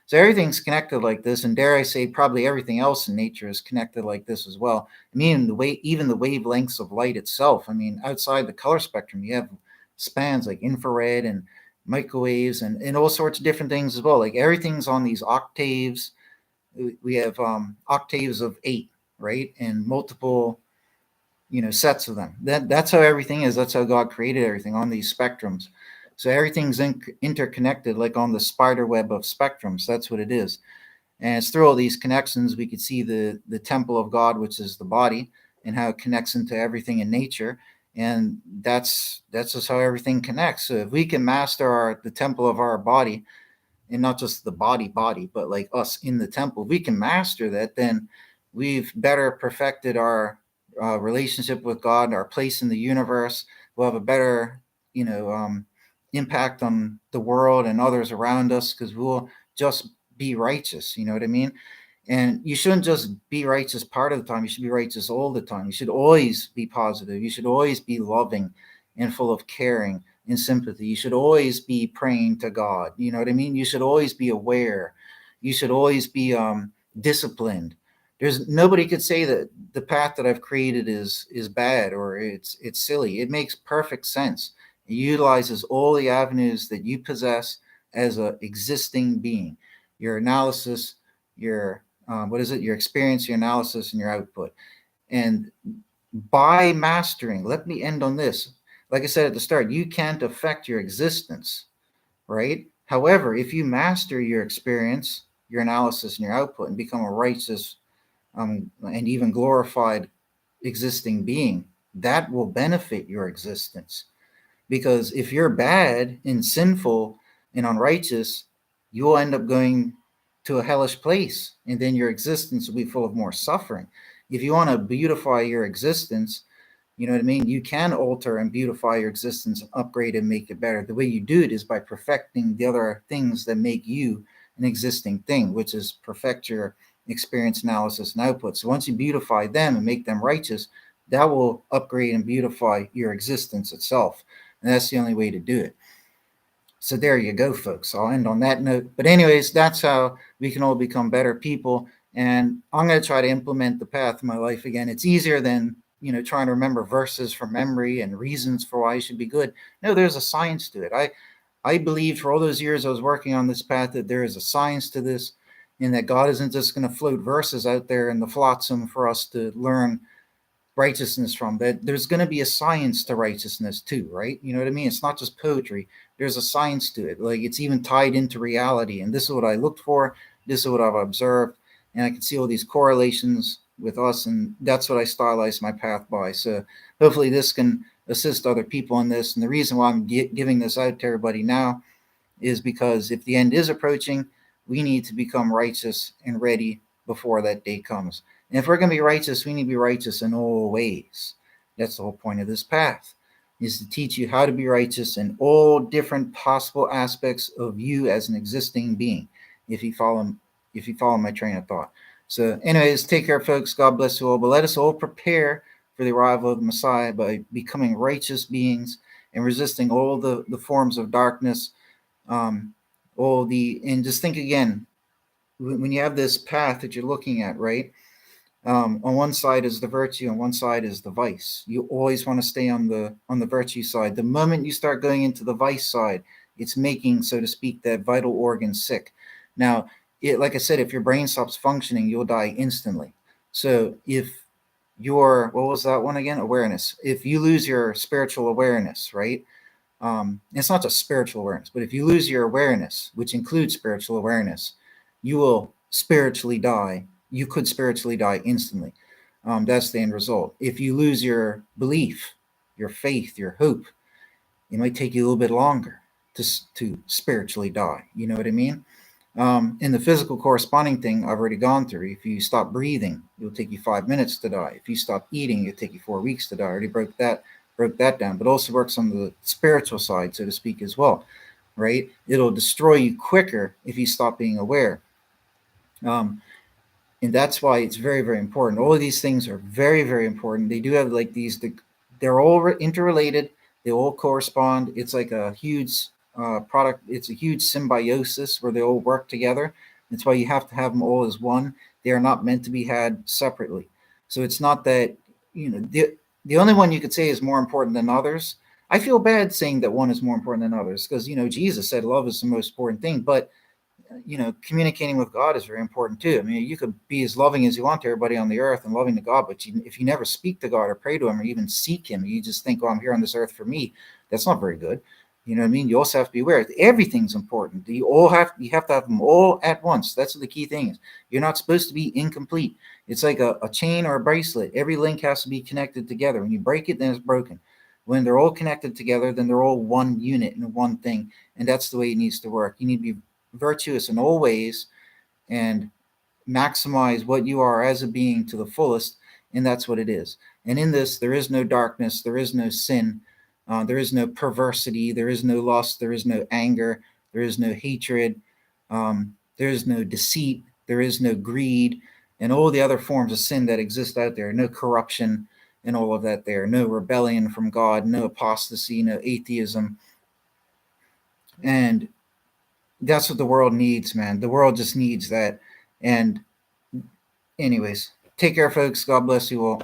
So everything's connected like this, and dare I say, probably everything else in nature is connected like this as well. I mean, even the wavelengths of light itself. I mean, outside the color spectrum, you have spans like infrared and microwaves and all sorts of different things as well. Like everything's on these octaves. We have octaves of 8, right, and multiple sets of them. That's how everything is. That's how God created everything on these spectrums. So everything's interconnected, like on the spider web of spectrums. That's what it is. And it's through all these connections we could see the temple of God, which is the body, and how it connects into everything in nature. And that's just how everything connects. So if we can master the temple of our body, and not just the body, but like us in the temple, if we can master that, then we've better perfected our relationship with God, our place in the universe. We'll have a better, impact on the world and others around us because we'll just be righteous. You know what I mean? And you shouldn't just be righteous part of the time. You should be righteous all the time. You should always be positive. You should always be loving and full of caring and sympathy. You should always be praying to God. You know what I mean? You should always be aware. You should always be disciplined. There's nobody could say that the path that I've created is bad or it's silly. It makes perfect sense. It utilizes all the avenues that you possess as a existing being. Your analysis, your your experience, your analysis, and your output. And by mastering, let me end on this. Like I said at the start, you can't affect your existence, right? However, if you master your experience, your analysis, and your output and become a righteous and even glorified existing being, that will benefit your existence. Because if you're bad and sinful and unrighteous, you will end up going to a hellish place, and then your existence will be full of more suffering. If you want to beautify your existence, you know what I mean? You can alter and beautify your existence, upgrade and make it better. The way you do it is by perfecting the other things that make you an existing thing, which is perfect your experience, analysis, and output. So once you beautify them and make them righteous, That will upgrade and beautify your existence itself. And that's the only way to do it. So there you go, folks. I'll end on that note. But anyways, that's how we can all become better people. And I'm going to try to implement the path in my life again. It's easier than, trying to remember verses from memory and reasons for why you should be good. No, there's a science to it. I believed for all those years I was working on this path that there is a science to this, and that God isn't just going to float verses out there in the flotsam for us to learn righteousness from. That there's going to be a science to righteousness too, right? You know what I mean? It's not just poetry. There's a science to it. Like, it's even tied into reality. And this is what I looked for. This is what I've observed. And I can see all these correlations with us. And that's what I stylized my path by. So hopefully this can assist other people in this. And the reason why I'm giving this out to everybody now is because if the end is approaching, we need to become righteous and ready before that day comes. And if we're going to be righteous, we need to be righteous in all ways. That's the whole point of this path, is to teach you how to be righteous in all different possible aspects of you as an existing being, if you follow my train of thought. So anyways, take care, folks. God bless you all. But let us all prepare for the arrival of the Messiah by becoming righteous beings and resisting all the forms of darkness. And just think again, when you have this path that you're looking at, right? On one side is the virtue, on one side is the vice. You always want to stay on the virtue side. The moment you start going into the vice side, it's making, so to speak, that vital organ sick. Now, like I said, if your brain stops functioning, you'll die instantly. So if what was that one again? Awareness. If you lose your spiritual awareness, right? It's not just spiritual awareness, but if you lose your awareness, which includes spiritual awareness, you will spiritually die. You could spiritually die instantly. That's the end result. If you lose your belief, your faith, your hope, it might take you a little bit longer to spiritually die. You know what I mean? In the physical corresponding thing, I've already gone through. If you stop breathing, it'll take you 5 minutes to die. If you stop eating, it'll take you 4 weeks to die. I already broke that down, but also works on the spiritual side, so to speak, as well, right? It'll destroy you quicker if you stop being aware. And that's why it's very, very important. All of these things are very, very important. They do have like they're all interrelated. They all correspond. It's like a huge product. It's a huge symbiosis where they all work together. That's why you have to have them all as one. They are not meant to be had separately. So it's not that, the only one you could say is more important than others. I feel bad saying that one is more important than others because, Jesus said love is the most important thing, but communicating with God is very important too. I mean, you could be as loving as you want to everybody on the earth and loving to God, but if you never speak to God or pray to him or even seek him, you just think, oh, I'm here on this earth for me. That's not very good. You know what I mean? You also have to be aware everything's important. You have to have them all at once. That's what the key thing is. You're not supposed to be incomplete. It's like a chain or a bracelet. Every link has to be connected together. When you break it, then it's broken. When they're all connected together, then they're all one unit and one thing. And that's the way it needs to work. You need to be virtuous in all ways and maximize what you are as a being to the fullest, and that's what it is. And in this, there is no darkness, there is no sin, there is no perversity, there is no lust, there is no anger, there is no hatred, there is no deceit, there is no greed, and all the other forms of sin that exist out there. No corruption and all of that there. No rebellion from God, no apostasy, no atheism. And that's what the world needs, man. The world just needs that. And anyways, take care, folks. God bless you all.